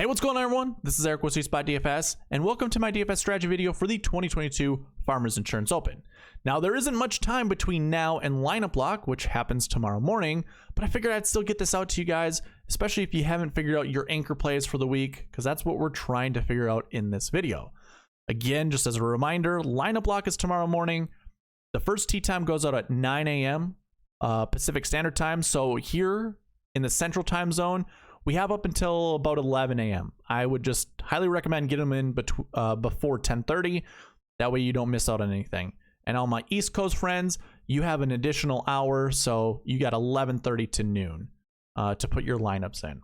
Hey, what's going on, everyone? This is Eric with SweetSpotDFS, and welcome to my DFS strategy video for the 2022 Farmers Insurance Open. Now, there isn't much time between now and lineup lock, which happens tomorrow morning, but I figured I'd still get this out to you guys, especially if you haven't figured out your anchor plays for the week, because that's what we're trying to figure out in this video. Again, just as a reminder, lineup lock is tomorrow morning. The first tee time goes out at 9 a.m. Pacific Standard Time, so here in the Central Time Zone, we have up until about 11 a.m. I would just highly recommend getting them in before 10:30. That way you don't miss out on anything. And all my East Coast friends, you have an additional hour, so you got 11:30 to noon to put your lineups in.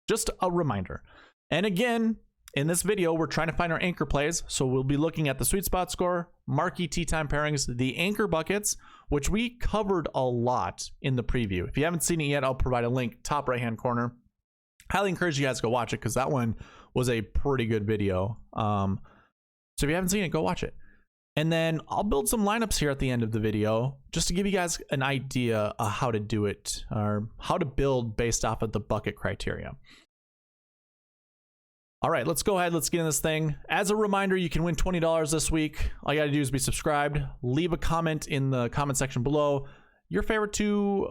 Just a reminder. And again, in this video, we're trying to find our anchor plays. So we'll be looking at the sweet spot score, marquee tee time pairings, the anchor buckets, which we covered a lot in the preview. If you haven't seen it yet, I'll provide a link top right-hand corner. Highly encourage you guys to go watch it because that one was a pretty good video. So if you haven't seen it, go watch it. And then I'll build some lineups here at the end of the video just to give you guys an idea of how to do it or how to build based off of the bucket criteria. All right, let's go ahead. Let's get in this thing. As a reminder, you can win $20 this week. All you got to do is be subscribed. Leave a comment in the comment section below. Your favorite two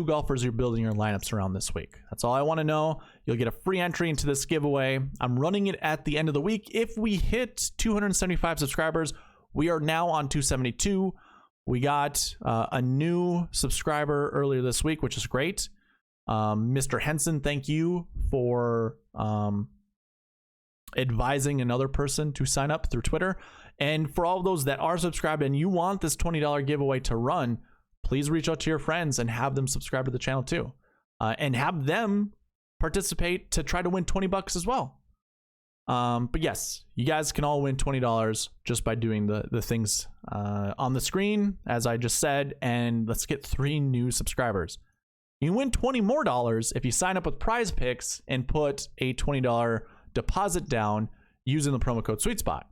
golfers you're building your lineups around this week. That's all I want to know. You'll get a free entry into this giveaway. I'm running it at the end of the week. If we hit 275 subscribers, we are now on 272. We got a new subscriber earlier this week, which is great. Mr. Henson, thank you for advising another person to sign up through Twitter. And for all those that are subscribed and you want this $20 giveaway to run, please reach out to your friends and have them subscribe to the channel too. And have them participate to try to win 20 bucks as well. But yes, you guys can all win $20 just by doing the things on the screen, as I just said. And let's get 3 new subscribers. You can win $20 more if you sign up with Prize Picks and put a $20 deposit down using the promo code SweetSpot.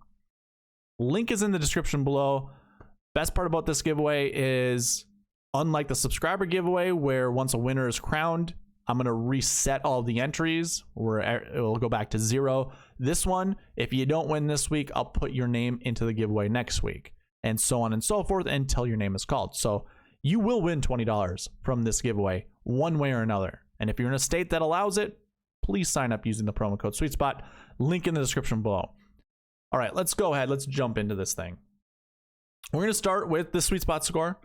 Link is in the description below. Best part about this giveaway is, unlike the subscriber giveaway where once a winner is crowned, I'm going to reset all the entries where it will go back to 0. This one, if you don't win this week, I'll put your name into the giveaway next week, and so on and so forth until your name is called. So you will win $20 from this giveaway one way or another. And if you're in a state that allows it, please sign up using the promo code SweetSpot. Link in the description below. All right, let's go ahead. Let's jump into this thing. We're going to start with the sweet spot score.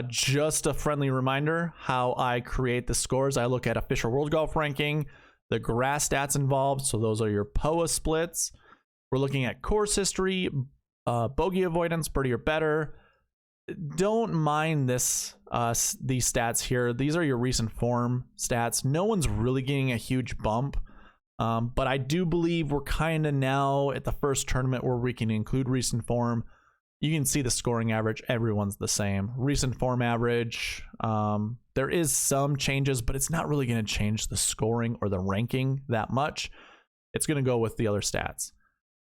Just a friendly reminder how I create the scores. I look at official world golf ranking, the grass stats involved. So those are your POA splits. We're looking at course history, bogey avoidance, birdie or better. Don't mind these stats here. These are your recent form stats. No one's really getting a huge bump. But I do believe we're kind of now at the first tournament where we can include recent form. You can see the scoring average. Everyone's the same. Recent form average. There is some changes, but it's not really going to change the scoring or the ranking that much. It's going to go with the other stats.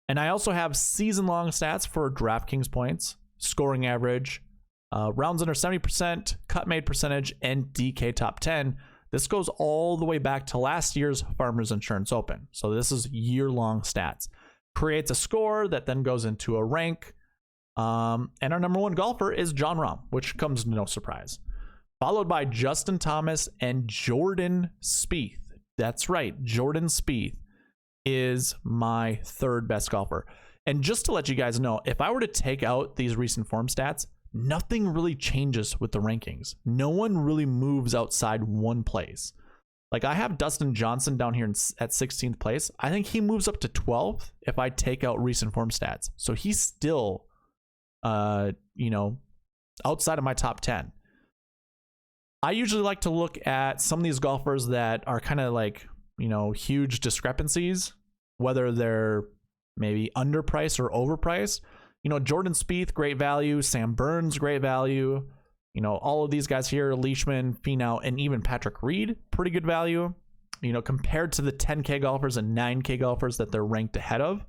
And I also have season-long stats for DraftKings points, scoring average, rounds under 70%, cut made percentage, and DK top 10. This goes all the way back to last year's Farmers Insurance Open. So this is year-long stats. Creates a score that then goes into a rank. And our number 1 golfer is Jon Rahm, which comes no surprise. Followed by Justin Thomas and Jordan Spieth. That's right, Jordan Spieth is my 3rd best golfer. And just to let you guys know, if I were to take out these recent form stats, nothing really changes with the rankings. No one really moves outside one place. Like I have Dustin Johnson down here at 16th place. I think he moves up to 12th if I take out recent form stats. So he's still, outside of my top 10. I usually like to look at some of these golfers that are kind of like, huge discrepancies, whether they're maybe underpriced or overpriced. Jordan Spieth, great value. Sam Burns, great value. All of these guys here, Leishman, Finau, and even Patrick Reed, pretty good value. Compared to the 10K golfers and 9K golfers that they're ranked ahead of.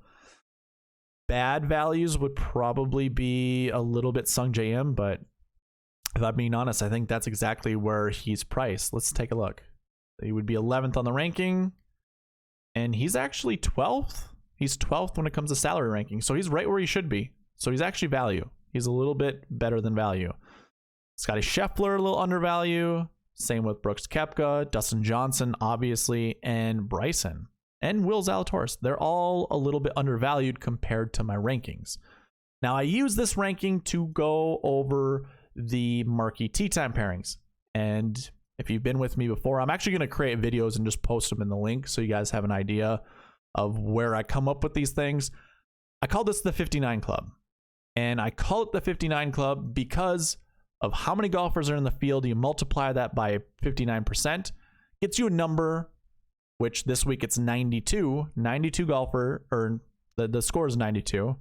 Bad values would probably be a little bit Sung J M, but if I'm being honest, I think that's exactly where he's priced. Let's take a look. He would be 11th on the ranking. and he's actually 12th. He's 12th when it comes to salary ranking, so he's right where he should be. So he's actually value. He's a little bit better than value. Scotty Scheffler, a little undervalue. Same with Brooks Koepka, Dustin Johnson, obviously, and Bryson. And Will Zalatoris. They're all a little bit undervalued compared to my rankings. Now, I use this ranking to go over the Marquee Tee Time pairings. And if you've been with me before, I'm actually going to create videos and just post them in the link so you guys have an idea of where I come up with these things. I call this the 59 Club. And I call it the 59 Club because of how many golfers are in the field. You multiply that by 59%, gets you a number, which this week it's 92. 92 golfer, or the score is 92.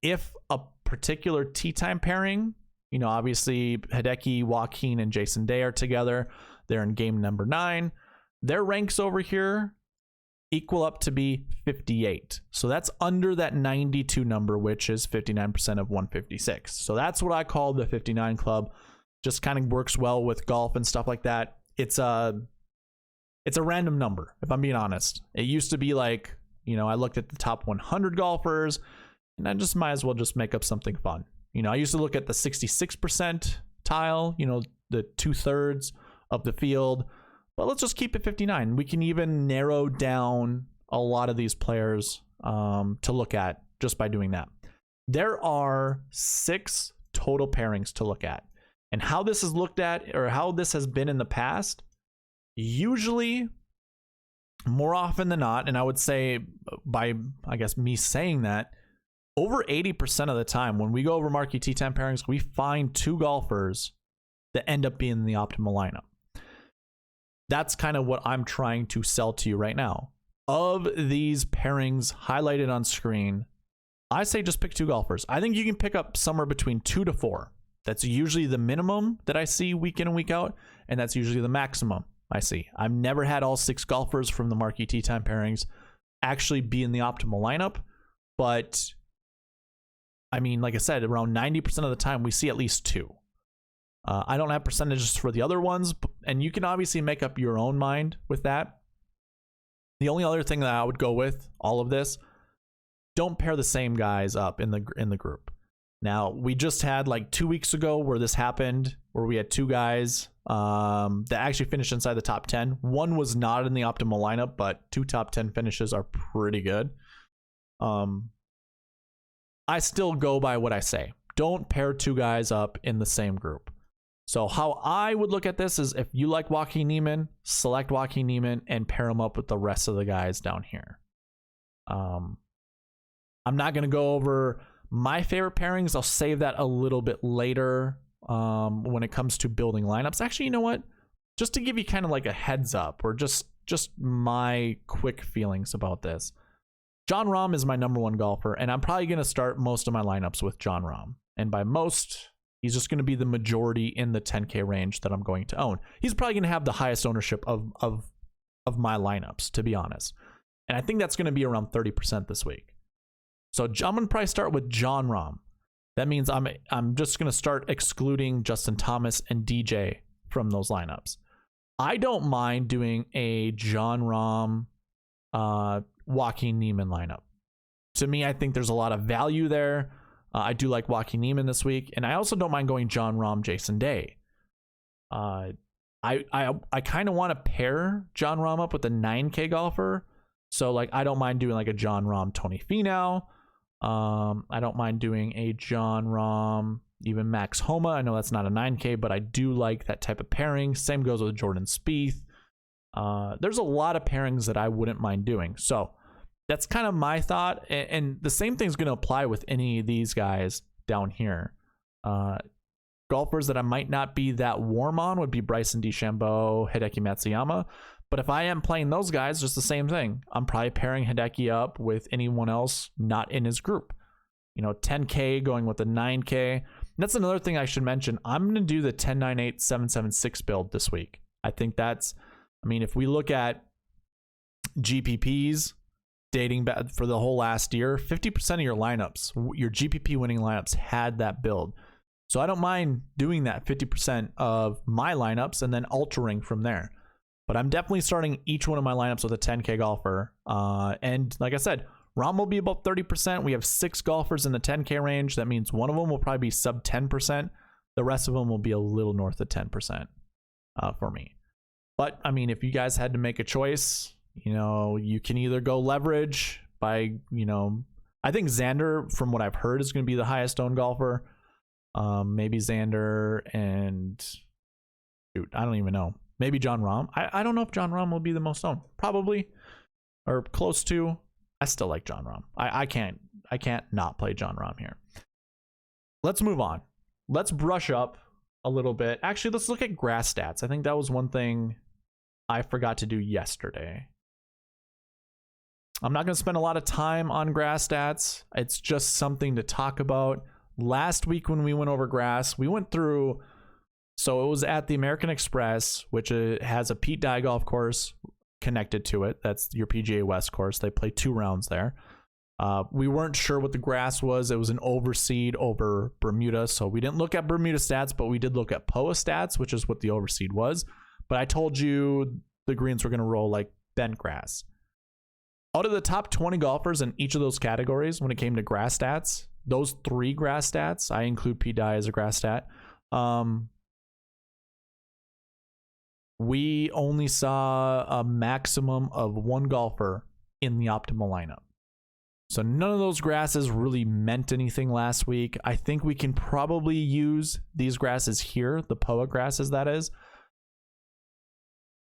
If a particular tee time pairing, you know, obviously Hideki, Joaquin, and Jason Day are together. They're in game number 9. Their ranks over here equal up to be 58. So that's under that 92 number, which is 59% of 156. So that's what I call the 59 Club. Just kind of works well with golf and stuff like that. It's a random number, if I'm being honest. It used to be like, you know, I looked at the top 100 golfers, and I just might as well just make up something fun. You know, I used to look at the 66% tile, you know, the 2/3 of the field, but let's just keep it 59. We can even narrow down a lot of these players to look at just by doing that. There are 6 total pairings to look at. And how this is looked at, or how this has been in the past, usually, more often than not, and I would say by, I guess, me saying that, over 80% of the time when we go over Marquee Tee Time pairings, we find 2 golfers that end up being in the optimal lineup. That's kind of what I'm trying to sell to you right now. Of these pairings highlighted on screen, I say just pick 2 golfers. I think you can pick up somewhere between 2 to 4. That's usually the minimum that I see week in and week out, and that's usually the maximum I see. I've never had all 6 golfers from the Marquee Tee Time pairings actually be in the optimal lineup, but I mean, like I said, around 90% of the time we see at least 2. I don't have percentages for the other ones, and you can obviously make up your own mind with that. The only other thing that I would go with all of this, don't pair the same guys up in the group. Now, we just had like 2 weeks ago where this happened, where we had 2 guys that actually finished inside the top 10. One was not in the optimal lineup, but 2 top 10 finishes are pretty good. I still go by what I say. Don't pair 2 guys up in the same group. So how I would look at this is, if you like Joaquin Niemann, select Joaquin Niemann and pair him up with the rest of the guys down here. I'm not going to go over my favorite pairings. I'll save that a little bit later when it comes to building lineups. Actually, you know what? Just to give you kind of like a heads up, or just my quick feelings about this. Jon Rahm is my number 1 golfer, and I'm probably going to start most of my lineups with Jon Rahm. And by most, he's just going to be the majority in the 10K range that I'm going to own. He's probably going to have the highest ownership of my lineups, to be honest. And I think that's going to be around 30% this week. So I'm going to probably start with Jon Rahm. That means I'm just going to start excluding Justin Thomas and DJ from those lineups. I don't mind doing a Jon Rahm, Joaquin Niemann lineup. To me, I think there's a lot of value there. I do like Joaquin Niemann this week, and I also don't mind going Jon Rahm, Jason Day. I kind of want to pair Jon Rahm up with a 9K golfer, so like I don't mind doing like a Jon Rahm, Tony Finau. I don't mind doing a Jon Rahm, even Max Homa. I know that's not a 9K, but I do like that type of pairing. Same goes with Jordan Spieth. There's a lot of pairings that I wouldn't mind doing. So that's kind of my thought. And the same thing's going to apply with any of these guys down here. Golfers that I might not be that warm on would be Bryson DeChambeau, Hideki Matsuyama. But if I am playing those guys, just the same thing. I'm probably pairing Hideki up with anyone else not in his group. You know, 10K going with a 9K. And that's another thing I should mention. I'm going to do the 10-9-8-7-7-6 build this week. I think that's, I mean, if we look at GPPs dating back for the whole last year, 50% of your lineups, your GPP winning lineups had that build. So I don't mind doing that 50% of my lineups and then altering from there. But I'm definitely starting each one of my lineups with a 10K golfer. And like I said, Rahm will be about 30%. We have 6 golfers in the 10K range. That means one of them will probably be sub 10%. The rest of them will be a little north of 10% for me. But I mean, if you guys had to make a choice, you know, you can either go leverage by, you know, I think Xander, from what I've heard, is going to be the highest owned golfer. Maybe Xander and shoot, I don't even know. Maybe Jon Rahm. I don't know if Jon Rahm will be the most owned. Probably, or close to. I still like Jon Rahm. I can't not play Jon Rahm here. Let's move on. Let's brush up a little bit. Actually, let's look at grass stats. I think that was one thing I forgot to do yesterday. I'm not going to spend a lot of time on grass stats. It's just something to talk about. Last week when we went over grass, we went through, so it was at the American Express, which has a Pete Dye golf course connected to it. That's your PGA West course. They play 2 rounds there. We weren't sure what the grass was. It was an overseed over Bermuda, so we didn't look at Bermuda stats, but we did look at POA stats, which is what the overseed was. But I told you the greens were going to roll like bent grass. Out of the top 20 golfers in each of those categories, when it came to grass stats, those 3 grass stats, I include Pete Dye as a grass stat, we only saw a maximum of 1 golfer in the optimal lineup. So none of those grasses really meant anything last week. I think we can probably use these grasses here, the POA grasses, that is.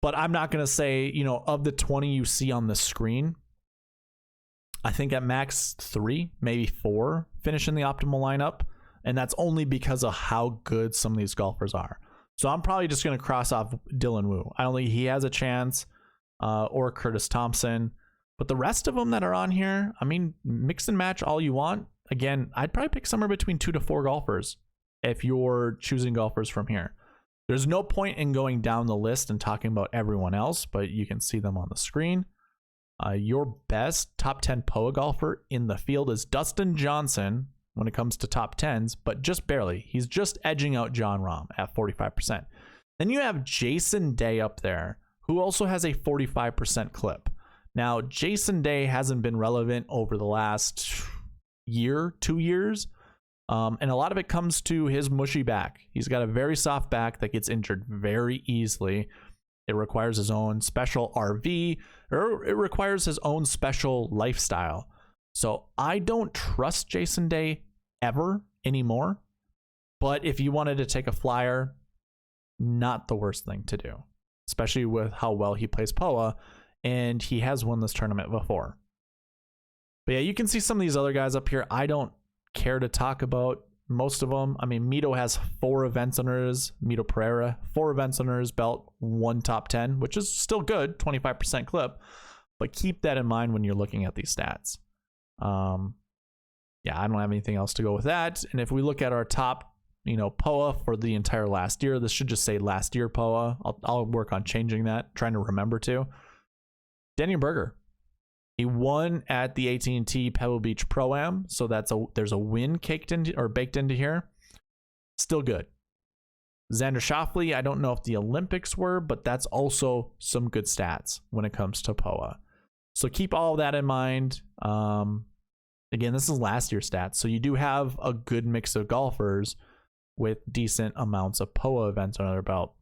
But I'm not going to say, you know, of the 20 you see on the screen, I think at max 3, maybe 4 finish in the optimal lineup. And that's only because of how good some of these golfers are. So I'm probably just going to cross off Dylan Wu. I don't think he has a chance, or Curtis Thompson. But the rest of them that are on here, I mean, mix and match all you want. Again, I'd probably pick somewhere between 2 to 4 golfers if you're choosing golfers from here. There's no point in going down the list and talking about everyone else, but you can see them on the screen. Your best top 10 POA golfer in the field is Dustin Johnson when it comes to top 10s, but just barely. He's just edging out Jon Rahm at 45%. Then you have Jason Day up there, who also has a 45% clip. Now, Jason Day hasn't been relevant over the last year, 2 years. And a lot of it comes to his mushy back. He's got a very soft back that gets injured very easily. It requires his own special RV, or it requires his own special lifestyle. So I don't trust Jason Day ever anymore. But if you wanted to take a flyer, not the worst thing to do, especially with how well he plays POA. And he has won this tournament before. But yeah, you can see some of these other guys up here. I don't care to talk about most of them. I mean, Mito has 4 events under his, Mito Pereira, 4 events under his belt, 1 top 10, which is still good, 25% clip. But keep that in mind when you're looking at these stats. Yeah, I don't have anything else to go with that. And if we look at our top, you know, POA for the entire last year, this should just say last year POA. I'll work on changing that, trying to remember to. Daniel Berger, he won at the AT&T Pebble Beach Pro-Am, so there's a win baked into here. Still good. Xander Schauffele, I don't know if the Olympics were, but that's also some good stats when it comes to POA. So keep all of that in mind. Again, this is last year's stats, so you do have a good mix of golfers with decent amounts of POA events under their belt.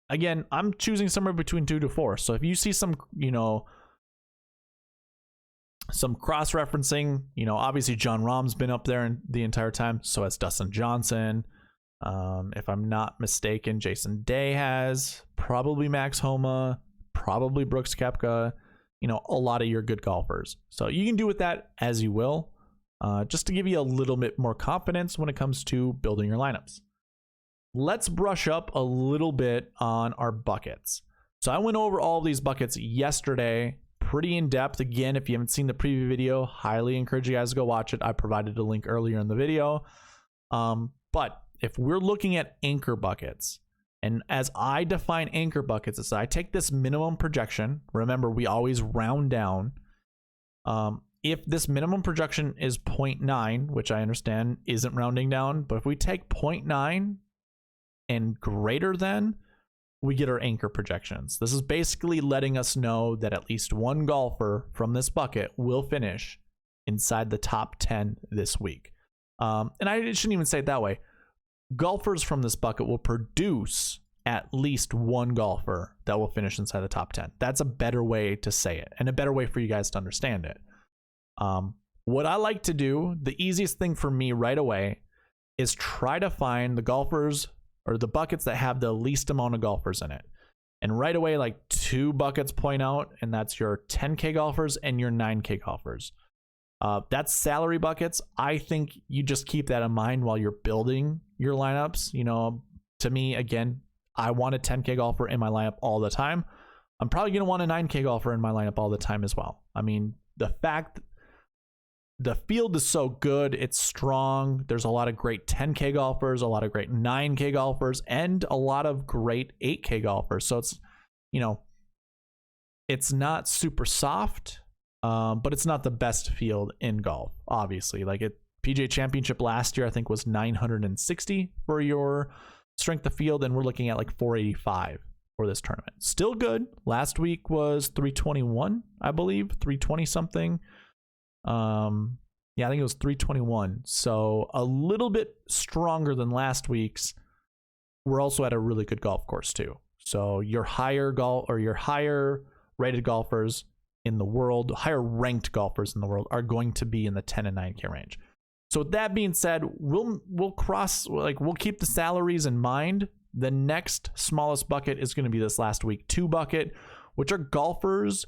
Again, I'm choosing somewhere between 2 to 4. So if you see some, you know, some cross-referencing, you know, obviously Jon Rahm's been up there the entire time. So has Dustin Johnson. If I'm not mistaken, Jason Day has, probably Max Homa, probably Brooks Koepka, you know, a lot of your good golfers. So you can do with that as you will, just to give you a little bit more confidence when it comes to building your lineups. Let's brush up a little bit on our buckets. So I went over all of these buckets yesterday, pretty in depth. Again, if you haven't seen the preview video, highly encourage you guys to go watch it. I provided a link earlier in the video. But if we're looking at anchor buckets, and as I define anchor buckets, is I take this minimum projection. Remember, we always round down. If this minimum projection is 0.9, which I understand isn't rounding down, but if we take 0.9 and greater than, we get our anchor projections. This is basically letting us know that at least one golfer from this bucket will finish inside the top 10 this week. And I shouldn't even say it that way. Golfers from this bucket will produce at least one golfer that will finish inside the top 10. That's a better way to say it, and a better way for you guys to understand it. What I like to do, the easiest thing for me right away, is try to find the golfers or the buckets that have the least amount of golfers in it. And right away, like 2 buckets point out, and that's your 10K golfers and your 9K golfers. That's salary buckets. I think you just keep that in mind while you're building your lineups. You know, to me, again, I want a 10K golfer in my lineup all the time. I'm probably going to want a 9K golfer in my lineup all the time as well. I mean, the fact the field is so good, it's strong. There's a lot of great 10K golfers, a lot of great 9K golfers, and a lot of great 8K golfers. So it's, you know, it's not super soft, but it's not the best field in golf, obviously. Like PGA Championship last year, I think, was 960 for your strength of field, and we're looking at like 485 for this tournament. Still good. Last week was 321, I believe, 320 something. Yeah, I think it was 321. So a little bit stronger than last week's. We're also at a really good golf course too. So your higher rated golfers in the world, higher ranked golfers in the world, are going to be in the 10 and 9K range. So with that being said, we'll keep the salaries in mind. The next smallest bucket is going to be this last week 2 bucket, which are golfers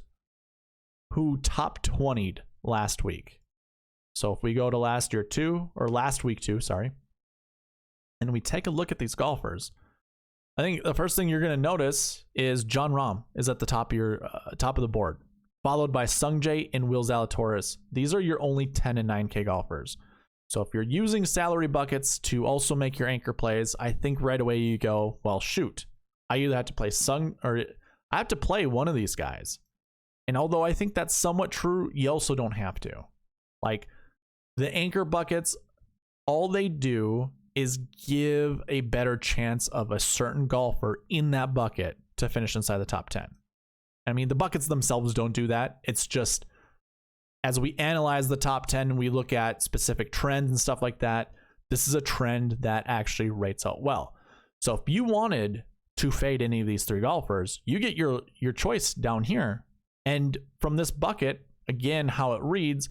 who top 20'd last week. So if we go to last week 2, and we take a look at these golfers, I think the first thing you're going to notice is Jon Rahm is at the top of the board, followed by Sungjae and Will Zalatoris. These are your only 10 and 9K golfers. So if you're using salary buckets to also make your anchor plays, I think right away you go, well, shoot, I either have to play I have to play one of these guys. And although I think that's somewhat true, you also don't have to. Like, the anchor buckets, all they do is give a better chance of a certain golfer in that bucket to finish inside the top 10. I mean, the buckets themselves don't do that. It's just, as we analyze the top 10 and we look at specific trends and stuff like that, this is a trend that actually rates out well. So if you wanted to fade any of these 3 golfers, you get your choice down here. And from this bucket, again, how it reads,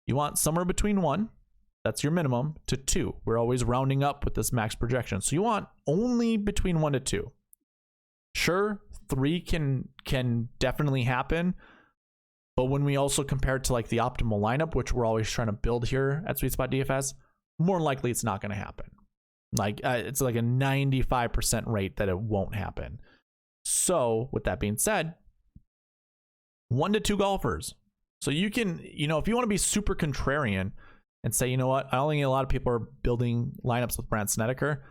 you want somewhere between 1, that's your minimum, to 2. We're always rounding up with this max projection. So you want only between 1 to 2. Sure, 3 can definitely happen. But when we also compare it to like the optimal lineup, which we're always trying to build here at SweetSpotDFS, more likely it's not going to happen. Like it's like a 95% rate that it won't happen. So with that being said, 1 to 2 golfers. So you can, if you want to be super contrarian and say, you know what, I only think a lot of people are building lineups with Brandt Snedeker,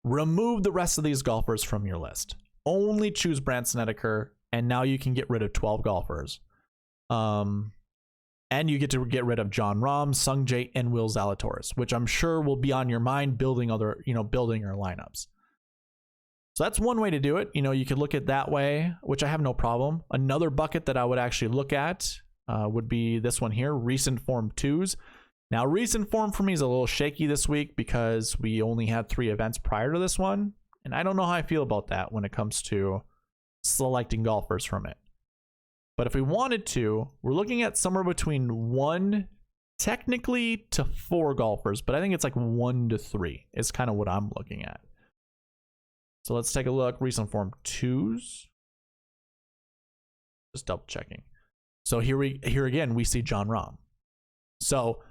remove the rest of these golfers from your list. Only choose Brandt Snedeker, and now you can get rid of 12 golfers. And you get to get rid of Jon Rahm, Sungjae, and Will Zalatoris, which I'm sure will be on your mind building your lineups. So that's one way to do it. You could look at that way, which I have no problem. Another bucket that I would actually look at would be this one here, recent form 2s. Now, recent form for me is a little shaky this week because we only had 3 events prior to this one. And I don't know how I feel about that when it comes to selecting golfers from it. But if we wanted to, we're looking at somewhere between 1 technically to 4 golfers, but I think it's like 1 to 3 is kind of what I'm looking at. So let's take a look. Recent form 2s. Just double checking. So here again, we see Jon Rahm. So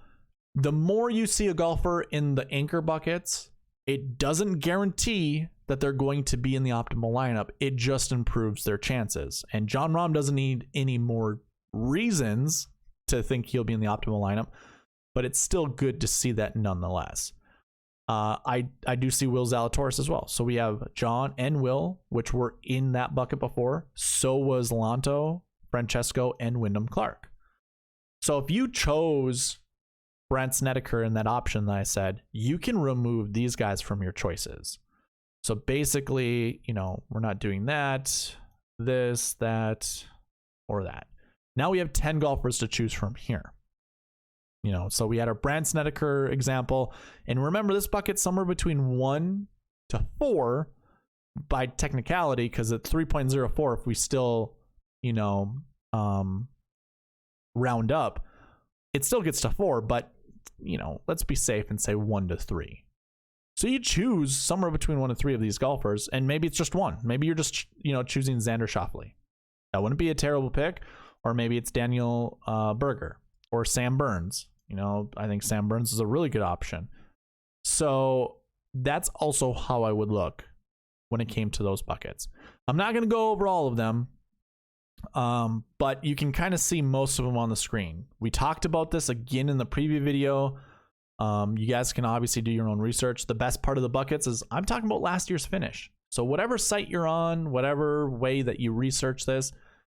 the more you see a golfer in the anchor buckets, it doesn't guarantee that they're going to be in the optimal lineup. It just improves their chances. And Jon Rahm doesn't need any more reasons to think he'll be in the optimal lineup, but it's still good to see that nonetheless. I do see Will Zalatoris as well. So we have John and Will, which were in that bucket before. So was Lanto, Francesco, and Wyndham Clark. So if you chose Brandt Snedeker in that option that I said, you can remove these guys from your choices. So basically, you know, we're not doing that, this, that, or that. Now we have 10 golfers to choose from here. You know, so we had our Brant Snedeker example. And remember, this bucket's somewhere between 1 to 4 by technicality, because at 3.04, if we still, you know, round up, it still gets to 4, but, you know, let's be safe and say 1 to 3. So you choose somewhere between 1 and 3 of these golfers, and maybe it's just one. Maybe you're just, you know, choosing Xander Schauffele. That wouldn't be a terrible pick. Or maybe it's Daniel Berger or Sam Burns. You know, I think Sam Burns is a really good option. So that's also how I would look when it came to those buckets. I'm not going to go over all of them, but you can kind of see most of them on the screen. We talked about this again in the preview video. You guys can obviously do your own research. The best part of the buckets is I'm talking about last year's finish. So whatever site you're on, whatever way that you research this,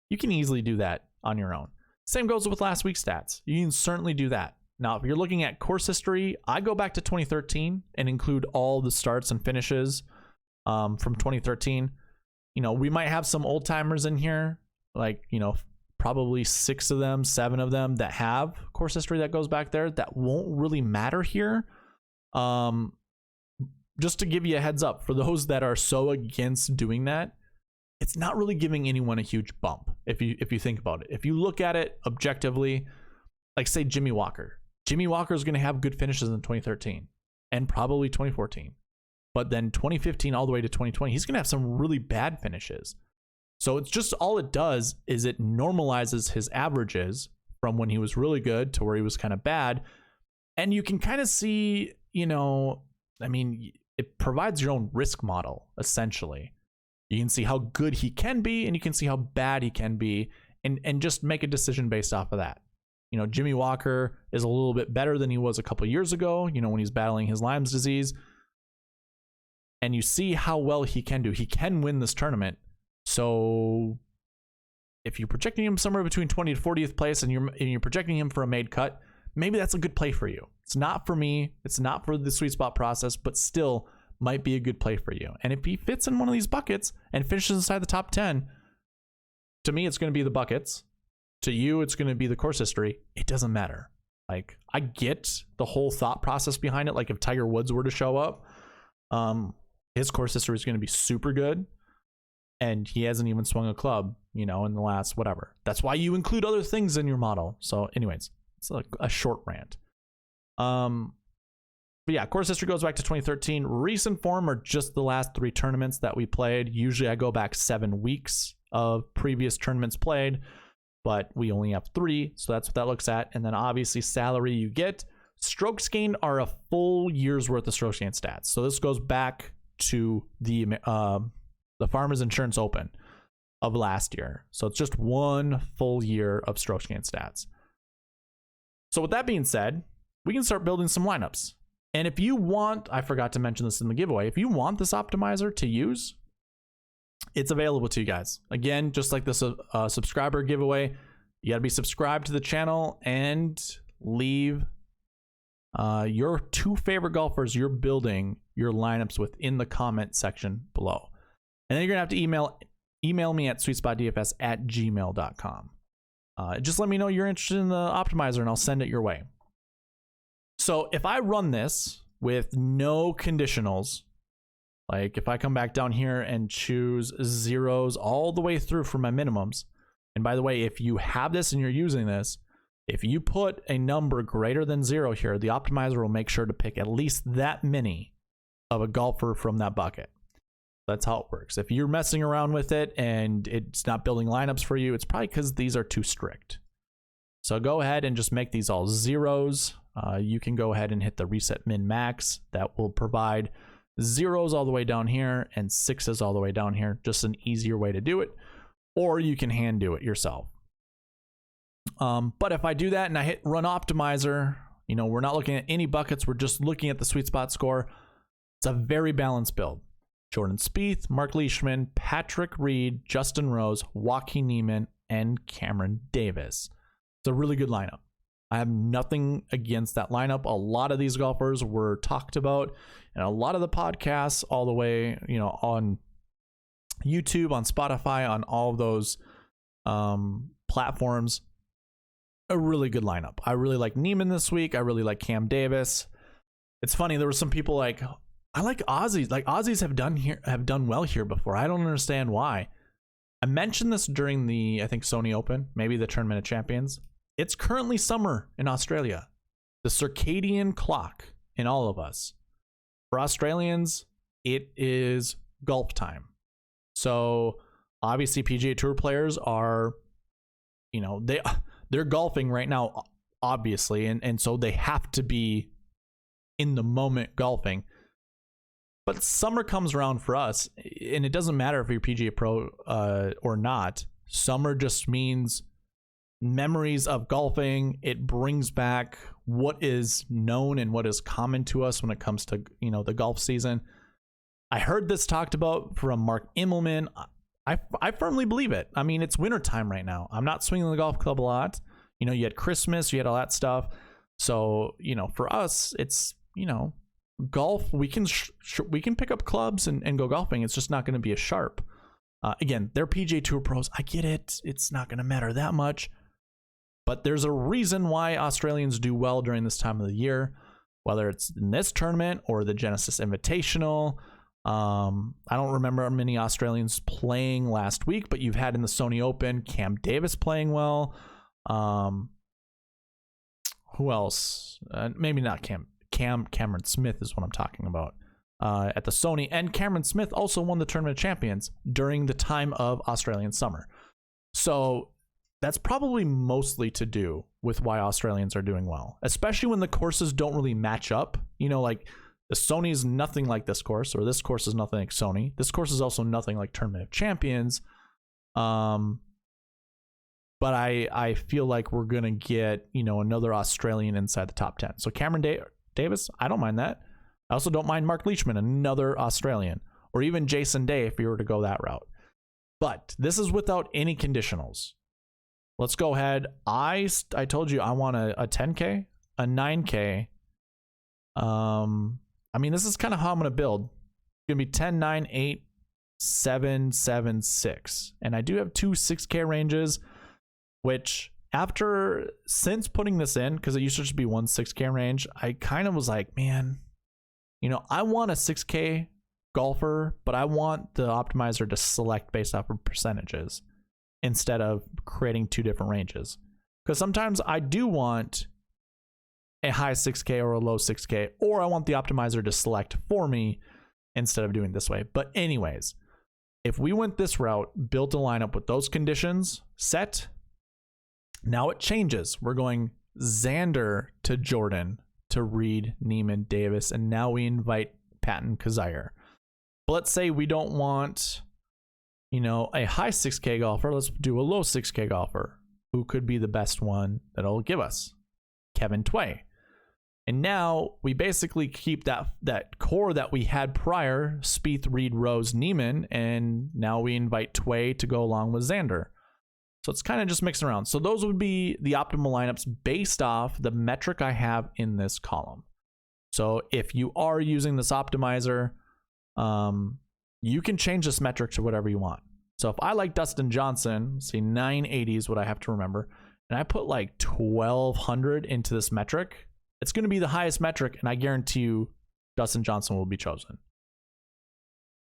you can easily do that on your own. Same goes with last week's stats. You can certainly do that. Now, if you're looking at course history, I go back to 2013 and include all the starts and finishes from 2013. You know, we might have some old timers in here, like, you know, probably 6 of them, 7 of them that have course history that goes back there. That won't really matter here. Just to give you a heads up, for those that are so against doing that, it's not really giving anyone a huge bump if you think about it. If you look at it objectively, like say Jimmy Walker. Jimmy Walker is going to have good finishes in 2013 and probably 2014. But then 2015 all the way to 2020, he's going to have some really bad finishes. So it's just, all it does is it normalizes his averages from when he was really good to where he was kind of bad. And you can kind of see, you know, I mean, it provides your own risk model, essentially. You can see how good he can be, and you can see how bad he can be, and just make a decision based off of that. You know, Jimmy Walker is a little bit better than he was a couple years ago, you know, when he's battling his Lyme's disease. And you see how well he can do. He can win this tournament. So if you're projecting him somewhere between 20 to 40th place and you're projecting him for a made cut, maybe that's a good play for you. It's not for me. It's not for the sweet spot process, but still might be a good play for you. And if he fits in one of these buckets and finishes inside the top 10, to me, it's going to be the buckets. To you, it's going to be the course history. It doesn't matter. Like, I get the whole thought process behind it. Like, if Tiger Woods were to show up, his course history is going to be super good. And he hasn't even swung a club, you know, in the last whatever. That's why you include other things in your model. So anyways, it's like a short rant. But yeah, course history goes back to 2013. Recent form are just the last 3 tournaments that we played. Usually I go back 7 weeks of previous tournaments played, but we only have 3. So that's what that looks at. And then obviously salary you get. Strokes gained are a full year's worth of strokes gained stats. So this goes back to the Farmers Insurance Open of last year. So it's just 1 full year of strokes gained stats. So with that being said, we can start building some lineups. And if you want, I forgot to mention this in the giveaway, if you want this optimizer to use, it's available to you guys. Again, just like this subscriber giveaway, you got to be subscribed to the channel and leave your 2 favorite golfers you're building your lineups within the comment section below. And then you're going to have to email me at SweetSpotDFS@gmail.com. Just let me know you're interested in the optimizer and I'll send it your way. So if I run this with no conditionals, like if I come back down here and choose zeros all the way through for my minimums, and by the way, if you have this and you're using this, if you put a number greater than 0 here, the optimizer will make sure to pick at least that many of a golfer from that bucket. That's how it works. If you're messing around with it and it's not building lineups for you, it's probably because these are too strict. So go ahead and just make these all zeros. You can go ahead and hit the reset min max. That will provide zeros all the way down here and 6s all the way down here. Just an easier way to do it. Or you can hand do it yourself. But if I do that and I hit run optimizer, you know, we're not looking at any buckets. We're just looking at the sweet spot score. It's a very balanced build. Jordan Spieth, Mark Leishman, Patrick Reed, Justin Rose, Joaquin Niemann, and Cameron Davis. It's a really good lineup. I have nothing against that lineup. A lot of these golfers were talked about, and a lot of the podcasts all the way, on YouTube, on Spotify, on all of those platforms. A really good lineup. I really like Neiman this week. I really like Cam Davis. It's funny, there were some people like, I like Aussies. Like, Aussies have done well here before. I don't understand why. I mentioned this during the, I think, Sony Open, maybe the Tournament of Champions. It's currently summer in Australia. The circadian clock in all of us. For Australians, it is golf time. So obviously PGA Tour players are, they're golfing right now, obviously, and so they have to be in the moment golfing. But summer comes around for us, and it doesn't matter if you're PGA Pro or not. Summer just means memories of golfing. It brings back what is known and what is common to us when it comes to, the golf season. I heard this talked about from Mark Immelman. I firmly believe it. I mean, it's wintertime right now. I'm not swinging the golf club a lot. You had Christmas, you had all that stuff. So, for us, it's, golf, we can pick up clubs and go golfing. It's just not going to be as sharp. Again, they're PGA Tour pros. I get it. It's not going to matter that much. But there's a reason why Australians do well during this time of the year, whether it's in this tournament or the Genesis Invitational. I don't remember many Australians playing last week, but you've had in the Sony Open, Cam Davis playing well. Who else? Maybe not Cameron Smith is what I'm talking about. At the Sony, and Cameron Smith also won the Tournament of Champions during the time of Australian summer. So that's probably mostly to do with why Australians are doing well, especially when the courses don't really match up. Like the Sony is nothing like this course, or this course is nothing like Sony. This course is also nothing like Tournament of Champions. But I feel like we're going to get, another Australian inside the top 10. So Cameron Davis, I don't mind that. I also don't mind Mark Leishman, another Australian, or even Jason Day if you were to go that route. But this is without any conditionals. Let's go ahead. I told you I want a 10K, a 9K. This is kind of how I'm going to build. It's going to be 10, 9, 8, 7, 7, 6. And I do have two 6K ranges, which since putting this in, because it used to just be one 6K range, I kind of was like, man, I want a 6K golfer, but I want the optimizer to select based off of percentages instead of creating two different ranges. Because sometimes I do want a high 6K or a low 6K, or I want the optimizer to select for me instead of doing this way. But anyways, if we went this route, built a lineup with those conditions set, now it changes. We're going Xander to Jordan to Reed, Neiman, Davis, and now we invite Patton Kizzire. But let's say we don't want, a high 6K golfer. Let's do a low 6K golfer. Who could be the best one that'll give us? Kevin Tway. And now we basically keep that core that we had prior, Spieth, Reed, Rose, Neiman, and now we invite Tway to go along with Xander. So it's kind of just mixing around. So those would be the optimal lineups based off the metric I have in this column. So if you are using this optimizer, you can change this metric to whatever you want. So if I like Dustin Johnson, see 980 is what I have to remember, and I put like 1200 into this metric, it's going to be the highest metric, and I guarantee you Dustin Johnson will be chosen.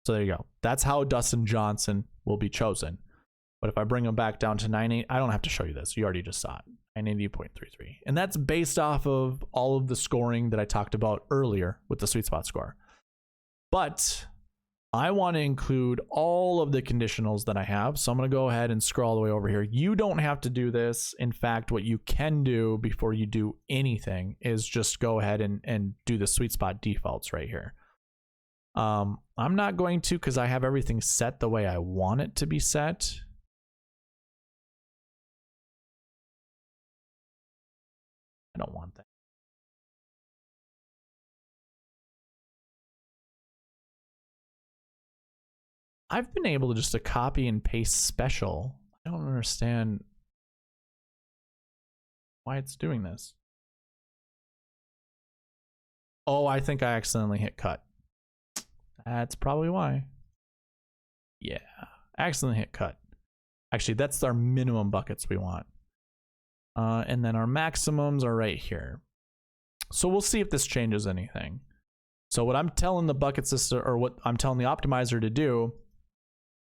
So there you go. That's how Dustin Johnson will be chosen. But if I bring him back down to 980, I don't have to show you this. You already just saw it. 980.33. And that's based off of all of the scoring that I talked about earlier with the sweet spot score. But I want to include all of the conditionals that I have. So I'm going to go ahead and scroll all the way over here. You don't have to do this. In fact, what you can do before you do anything is just go ahead and do the sweet spot defaults right here. I'm not going to, because I have everything set the way I want it to be set. I don't want that. I've been able to just copy and paste special. I don't understand why it's doing this. Oh, I think I accidentally hit cut. That's probably why. Yeah, accidentally hit cut. Actually, that's our minimum buckets we want. And then our maximums are right here. So we'll see if this changes anything. So what I'm telling the bucket system, or what I'm telling the optimizer to do,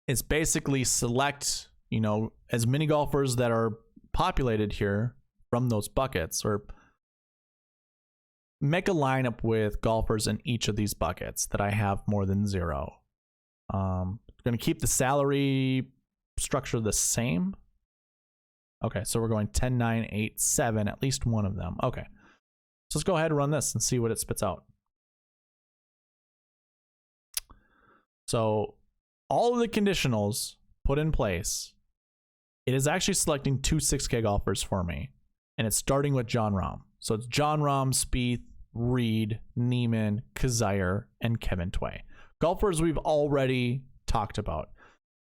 is basically select, you know, as many golfers that are populated here from those buckets, or make a lineup with golfers in each of these buckets that I have more than 0. Going to keep the salary structure the same. Okay, so we're going 10, 9, 8, 7, at least one of them. Okay, so let's go ahead and run this and see what it spits out. So all of the conditionals put in place, it is actually selecting 2 6K golfers for me, and it's starting with Jon Rahm. So it's Jon Rahm, Spieth, Reed, Neiman, Kazire, and Kevin Tway. Golfers we've already talked about.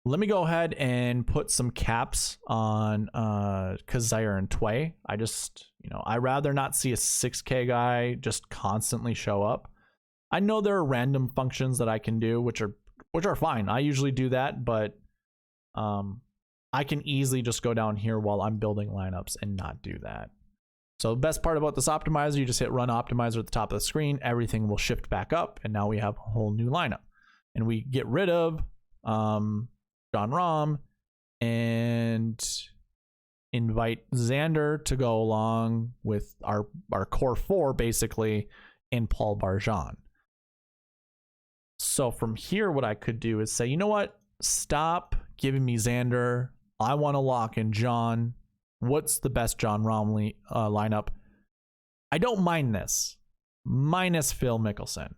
Let me go ahead and put some caps on Kazire and Tway. I just, you know, I'd rather not see a 6K guy just constantly show up. I know there are random functions that I can do, which are fine. I usually do that, but I can easily just go down here while I'm building lineups and not do that. So the best part about this optimizer, you just hit run optimizer at the top of the screen, everything will shift back up, and now we have a whole new lineup. And we get rid of Jon Rahm and invite Xander to go along with our core 4 basically, and Paul Barjon. So from here, what I could do is say, you know what? Stop giving me Xander. I want to lock in John. What's the best Jon Rahm lineup? I don't mind this, minus Phil Mickelson.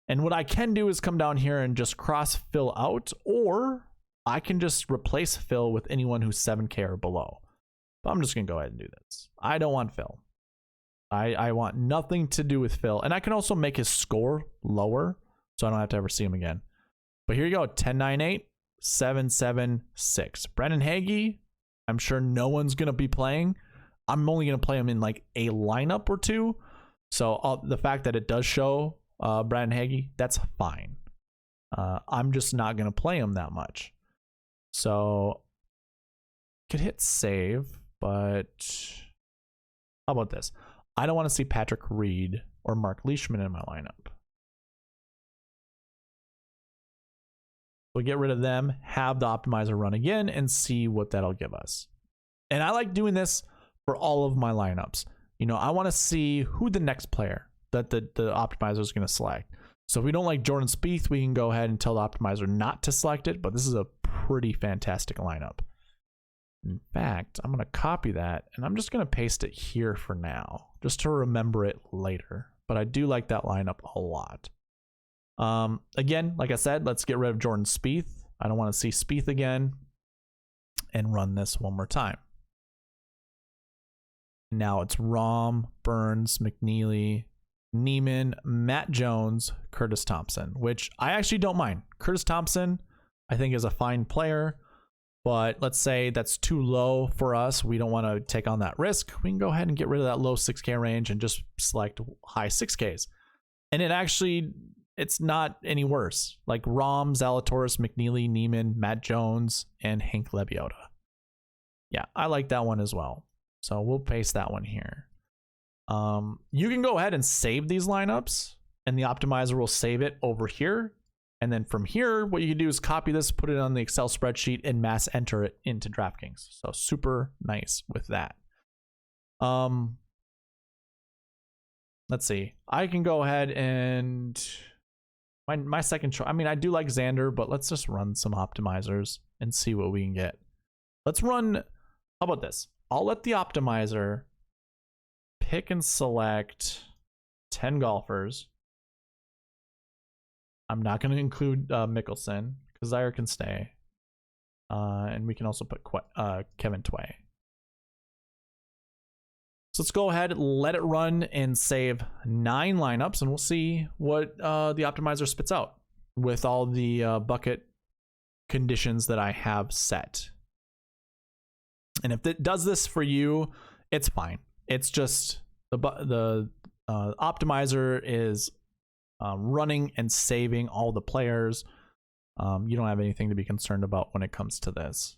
And what I can do is come down here and just cross Phil out, or I can just replace Phil with anyone who's 7K or below. But I'm just going to go ahead and do this. I don't want Phil. I want nothing to do with Phil. And I can also make his score lower, so I don't have to ever see him again. But here you go, 10, 9, 8, 7, 7, 6. Brendan Hagee, I'm sure no one's going to be playing. I'm only going to play him in like a lineup or 2. So the fact that it does show Brendan Hagee, that's fine. I'm just not going to play him that much. So could hit save, but how about this? I don't want to see Patrick Reed or Mark Leishman in my lineup. We'll get rid of them, have the optimizer run again, and see what that'll give us. And I like doing this for all of my lineups. You know, I want to see who the next player that the optimizer is going to select. So if we don't like Jordan Spieth, we can go ahead and tell the optimizer not to select it, but this is a pretty fantastic lineup. In fact, I'm going to copy that, and I'm just going to paste it here for now, just to remember it later. But I do like that lineup a lot. Again, like I said, let's get rid of Jordan Spieth. I don't want to see Spieth again, and run this one more time. Now it's Rahm, Burns, McNeely, Neiman, Matt Jones, Curtis Thompson, which I actually don't mind. Curtis Thompson, I think, is a fine player, but let's say that's too low for us. We don't want to take on that risk. We can go ahead and get rid of that low 6K range and just select high 6Ks. And it's not any worse. Like Rahm, Zalatoris, McNeely, Neiman, Matt Jones, and Hank Lebioda. Yeah, I like that one as well. So we'll paste that one here. You can go ahead and save these lineups, and the optimizer will save it over here. And then from here, what you can do is copy this, put it on the Excel spreadsheet, and mass enter it into DraftKings. So super nice with that. Let's see. I can go ahead and my second choice. I mean, I do like Xander, but let's just run some optimizers and see what we can get. Let's run. How about this? I'll let the optimizer pick and select 10 golfers. I'm not going to include Mickelson, because Zaire can stay. And we can also put Kevin Tway. So let's go ahead, let it run, and save 9 lineups, and we'll see what the optimizer spits out with all the bucket conditions that I have set. And if it does this for you, it's fine. It's just the optimizer is running and saving all the players. You don't have anything to be concerned about when it comes to this.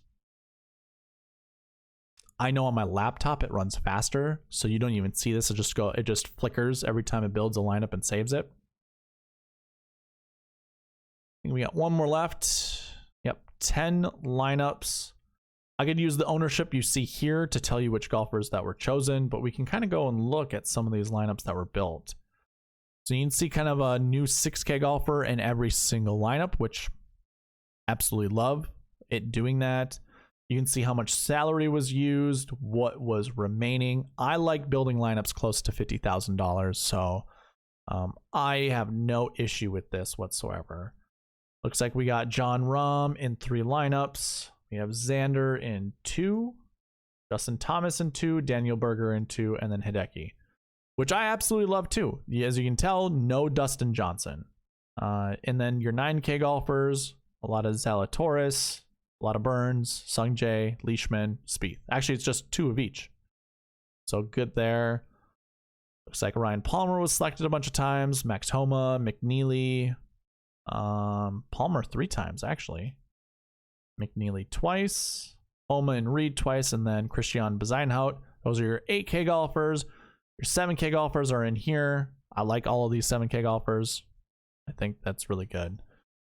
I know on my laptop it runs faster, so you don't even see this. It just flickers every time it builds a lineup and saves it. I think we got one more left. Yep, 10 lineups. I could use the ownership you see here to tell you which golfers that were chosen, but we can kind of go and look at some of these lineups that were built. So you can see kind of a new 6K golfer in every single lineup, which absolutely love it doing that. You can see how much salary was used, what was remaining. I like building lineups close to $50,000, so I have no issue with this whatsoever. Looks like we got John Rahm in 3 lineups. We have Xander in 2, Justin Thomas in 2, Daniel Berger in 2, and then Hideki, which I absolutely love too. As you can tell, no Dustin Johnson. And then your 9K golfers, a lot of Zalatoris, a lot of Burns, Sungjae, Leishman, Spieth. Actually, it's just 2 of each. So good there. Looks like Ryan Palmer was selected a bunch of times. Max Homa, McNeely. Palmer 3 times, actually. McNeely twice. Homa and Reed twice. And then Christian Bezuidenhout. Those are your 8K golfers. Your 7K golfers are in here. I like all of these 7K golfers. I think that's really good.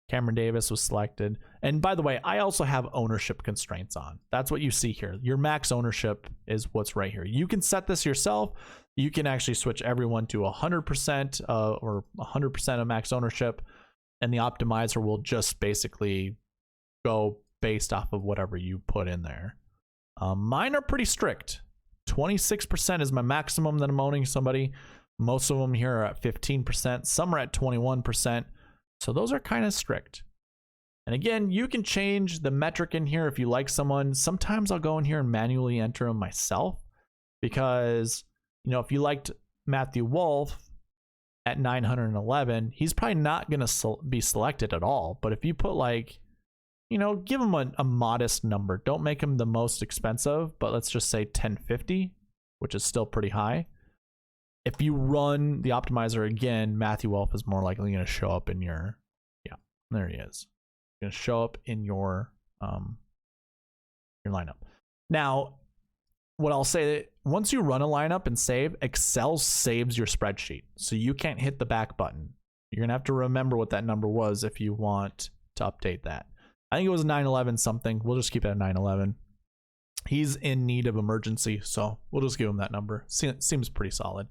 Cameron Davis was selected. And by the way, I also have ownership constraints on. That's what you see here. Your max ownership is what's right here. You can set this yourself. You can actually switch everyone to 100% or 100% of max ownership. And the optimizer will just basically go based off of whatever you put in there. Mine are pretty strict. 26% is my maximum that I'm owning somebody. Most of them here are at 15%. Some are at 21%. So those are kind of strict. And again, you can change the metric in here if you like someone. Sometimes I'll go in here and manually enter them myself because, you know, if you liked Matthew Wolff at 911, he's probably not going to be selected at all. But if you put like, you know, give him a modest number. Don't make him the most expensive, but let's just say 1050, which is still pretty high. If you run the optimizer again, Matthew Wolff is more likely going to show up in your, yeah, there he is. Going to show up in your lineup. Now, what I'll say, once you run a lineup and save, Excel saves your spreadsheet. So you can't hit the back button. You're going to have to remember what that number was if you want to update that. I think it was 911 something. We'll just keep it at 911. He's in need of emergency, so we'll just give him that number. Seems pretty solid.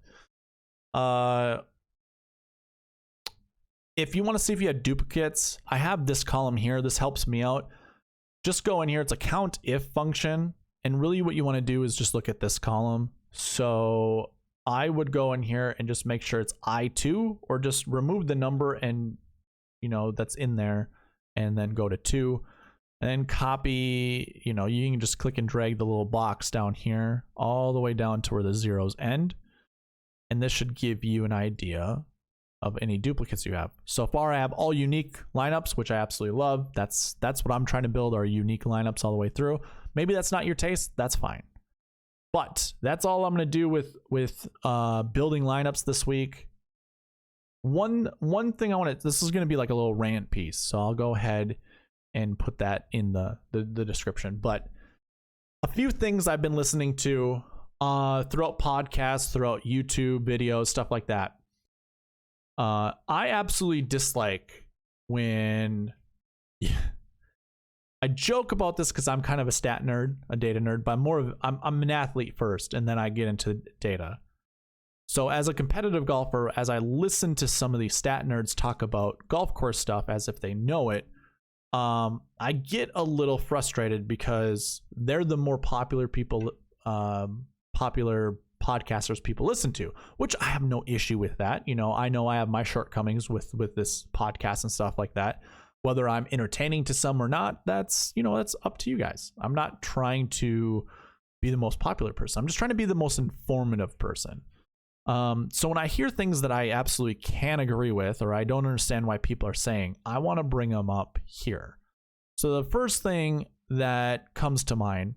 If you want to see if you had duplicates, I have this column here. This helps me out. Just go in here. It's a count if function. And really what you want to do is just look at this column. So I would go in here and just make sure it's I2 or just remove the number and, you know, that's in there and then go to 2 and then copy, you know, you can just click and drag the little box down here all the way down to where the zeros end. And this should give you an idea of any duplicates you have. So far, I have all unique lineups, which I absolutely love. That's what I'm trying to build, are unique lineups all the way through. Maybe that's not your taste. That's fine. But that's all I'm going to do with building lineups this week. One thing I want to, this is going to be like a little rant piece. So I'll go ahead and put that in the description. But a few things I've been listening to throughout podcasts, throughout YouTube videos, stuff like that. I absolutely dislike when I joke about this because I'm kind of a stat nerd, a data nerd, but I'm an athlete first, and then I get into data. So as a competitive golfer, as I listen to some of these stat nerds talk about golf course stuff as if they know it, I get a little frustrated because they're the more popular people, popular podcasters people listen to, which I have no issue with that. You know I have my shortcomings with this podcast and stuff like that. Whether I'm entertaining to some or not, that's up to you guys. I'm not trying to be the most popular person. I'm just trying to be the most informative person. So when I hear things that I absolutely can't agree with, or I don't understand why people are saying, I want to bring them up here. So the first thing that comes to mind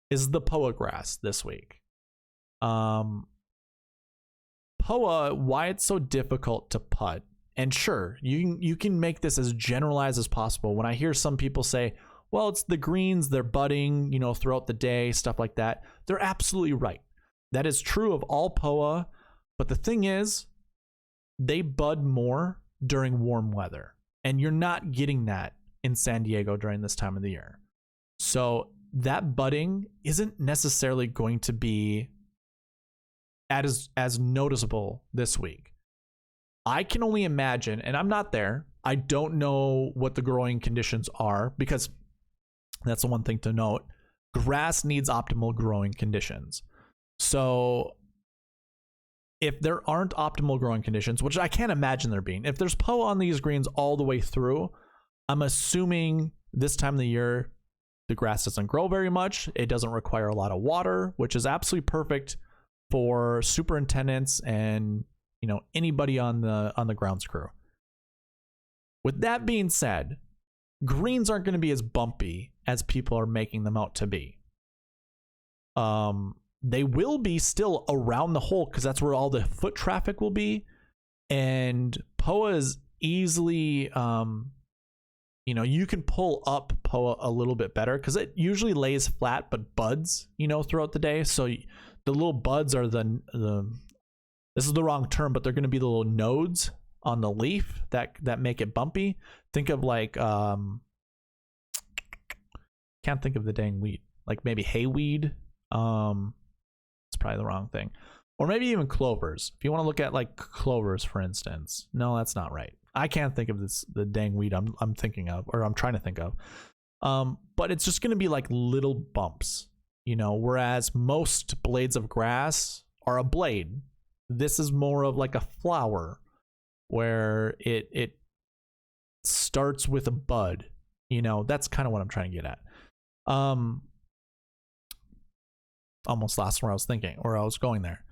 is the POA grass this week. POA, why it's so difficult to putt. And sure, you can make this as generalized as possible. When I hear some people say, well, it's the greens, they're budding, you know, throughout the day, stuff like that. They're absolutely right. That is true of all POA. But the thing is, they bud more during warm weather. And you're not getting that in San Diego during this time of the year. So that budding isn't necessarily going to be as noticeable this week. I can only imagine, and I'm not there. I don't know what the growing conditions are, because that's the one thing to note. Grass needs optimal growing conditions. So if there aren't optimal growing conditions, which I can't imagine there being, if there's POA on these greens all the way through, I'm assuming this time of the year, the grass doesn't grow very much. It doesn't require a lot of water, which is absolutely perfect for superintendents and, you know, anybody on the grounds crew. With that being said, greens aren't going to be as bumpy as people are making them out to be. They will be still around the hole, because that's where all the foot traffic will be. And POA is easily, you know, you can pull up POA a little bit better, because it usually lays flat but buds, you know, throughout the day. So the little buds are the this is the wrong term, but they're going to be the little nodes on the leaf that make it bumpy. Think of like can't think of the dang weed, like maybe hayweed. It's probably the wrong thing. Or maybe even clovers. If you want to look at like clovers, for instance. No, that's not right. I can't think of the dang weed I'm thinking of, or I'm trying to think of. But it's just going to be like little bumps, you know, whereas most blades of grass are a blade. This is more of like a flower, where it starts with a bud. You know, that's kind of what I'm trying to get at. Almost lost where I was thinking, or I was going there.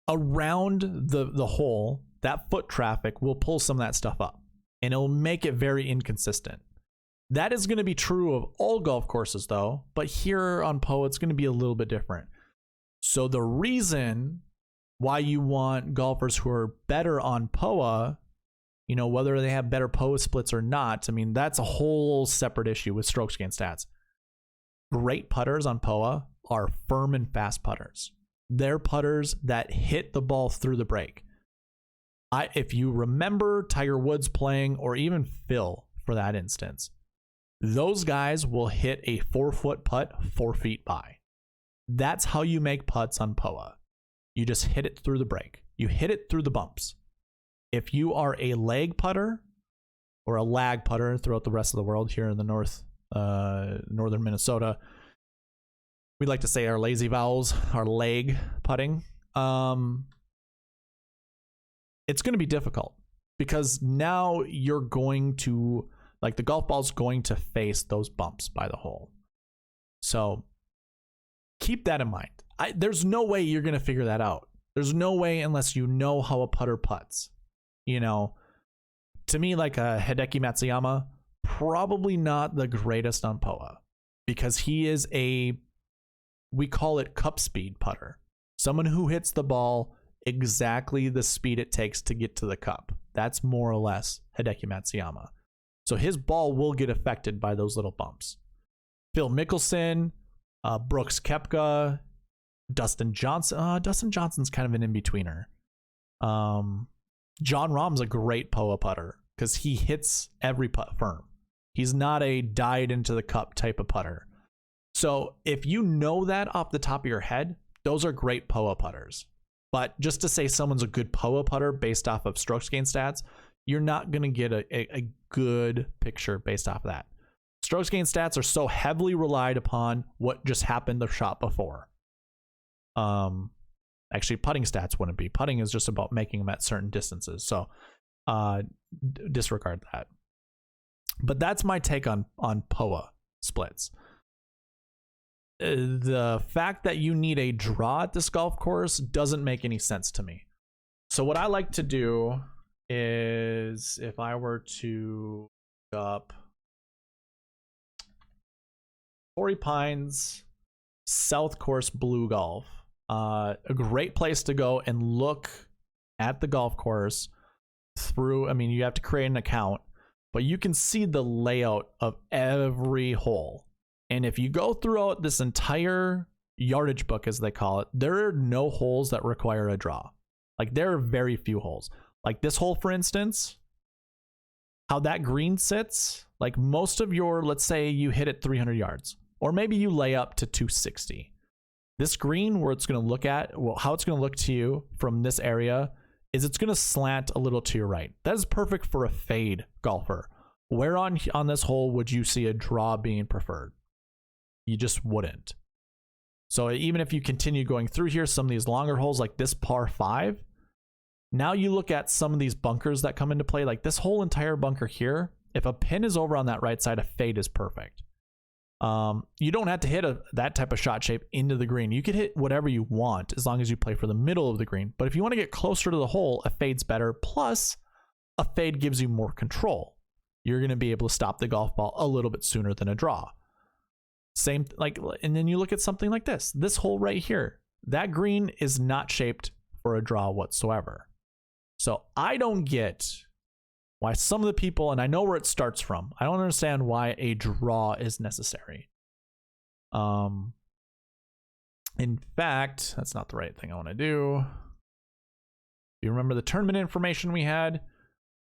Around the hole, that foot traffic will pull some of that stuff up, and it'll make it very inconsistent. That is going to be true of all golf courses, though, but here on POA, it's going to be a little bit different. So the reason why you want golfers who are better on POA, you know, whether they have better POA splits or not, I mean, that's a whole separate issue with strokes gained stats. Great putters on POA are firm and fast putters. They're putters that hit the ball through the break. If you remember Tiger Woods playing, or even Phil for that instance, those guys will hit a 4-foot putt 4 feet by. That's how you make putts on POA. You just hit it through the break. You hit it through the bumps. If you are a leg putter or a lag putter throughout the rest of the world, here in the northern Minnesota, we like to say our lazy vowels, our leg putting. It's going to be difficult, because now you're going to, like, the golf ball's going to face those bumps by the hole. So keep that in mind. There's no way you're going to figure that out. There's no way, unless you know how a putter putts. You know, to me, like a Hideki Matsuyama, probably not the greatest on POA, because he is we call it cup speed putter. Someone who hits the ball exactly the speed it takes to get to the cup. That's more or less Hideki Matsuyama. So his ball will get affected by those little bumps. Phil Mickelson, Brooks Koepka, Dustin Johnson. Dustin Johnson's kind of an in-betweener. John Rahm's a great POA putter, because he hits every putt firm. He's not a died into the cup type of putter. So if you know that off the top of your head, those are great POA putters. But just to say someone's a good POA putter based off of strokes gained stats, you're not going to get a good picture based off of that. Strokes gained stats are so heavily relied upon what just happened the shot before. Actually, putting stats wouldn't be. Putting is just about making them at certain distances. So disregard that. But that's my take on POA splits. The fact that you need a draw at this golf course doesn't make any sense to me. So what I like to do is, if I were to look up Torrey Pines South Course Blue Golf. A great place to go and look at the golf course through. I mean, you have to create an account, but you can see the layout of every hole. And if you go throughout this entire yardage book, as they call it, there are no holes that require a draw. Like, there are very few holes. Like this hole, for instance, how that green sits, like most of your, let's say you hit it 300 yards, or maybe you lay up to 260. This green, where it's going to look at, well, how it's going to look to you from this area is it's going to slant a little to your right. That is perfect for a fade golfer. Where on this hole would you see a draw being preferred? You just wouldn't. So even if you continue going through here, some of these longer holes like this par 5, now you look at some of these bunkers that come into play, like this whole entire bunker here. If a pin is over on that right side, a fade is perfect. You don't have to hit that type of shot shape into the green. You could hit whatever you want as long as you play for the middle of the green. But if you want to get closer to the hole, a fade's better. Plus, a fade gives you more control. You're going to be able to stop the golf ball a little bit sooner than a draw. Same, like, and then you look at something like this. This hole right here, that green is not shaped for a draw whatsoever. So I don't get why some of the people, and I know where it starts from, I don't understand why a draw is necessary. In fact, that's not the right thing I want to do. If you remember the tournament information we had,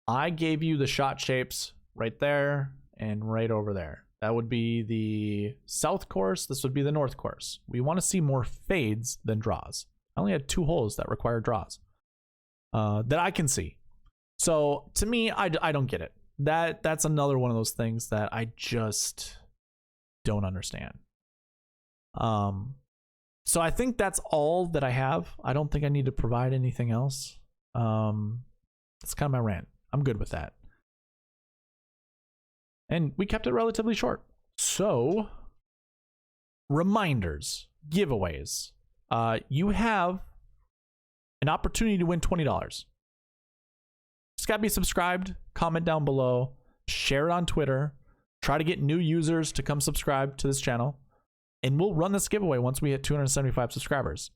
I gave you the shot shapes right there and right over there. That would be the south course. This would be the north course. We want to see more fades than draws. I only had 2 holes that require draws that I can see. So to me, I don't get it. That's another one of those things that I just don't understand. So I think that's all that I have. I don't think I need to provide anything else. That's kind of my rant. I'm good with that. And we kept it relatively short. So, reminders, giveaways. You have an opportunity to win $20. Just gotta be subscribed, comment down below, share it on Twitter, try to get new users to come subscribe to this channel, and we'll run this giveaway once we hit 275 subscribers.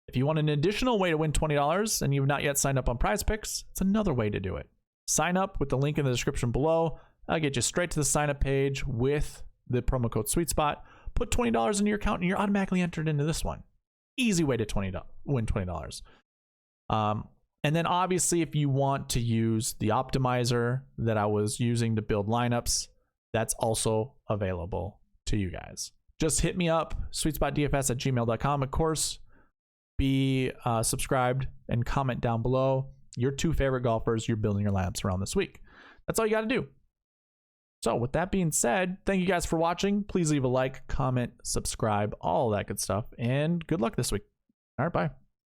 If you want an additional way to win $20 and you've not yet signed up on Prize Picks, it's another way to do it. Sign up with the link in the description below. I'll get you straight to the sign up page with the promo code SweetSpot. Put $20 in your account and you're automatically entered into this one. Easy way to win $20. And then obviously if you want to use the optimizer that I was using to build lineups, that's also available to you guys. Just hit me up, SweetSpotDFS@gmail.com. Of course, be subscribed and comment down below your 2 favorite golfers you're building your lineups around this week. That's all you got to do. So with that being said, thank you guys for watching. Please leave a like, comment, subscribe, all that good stuff, and good luck this week. All right, bye.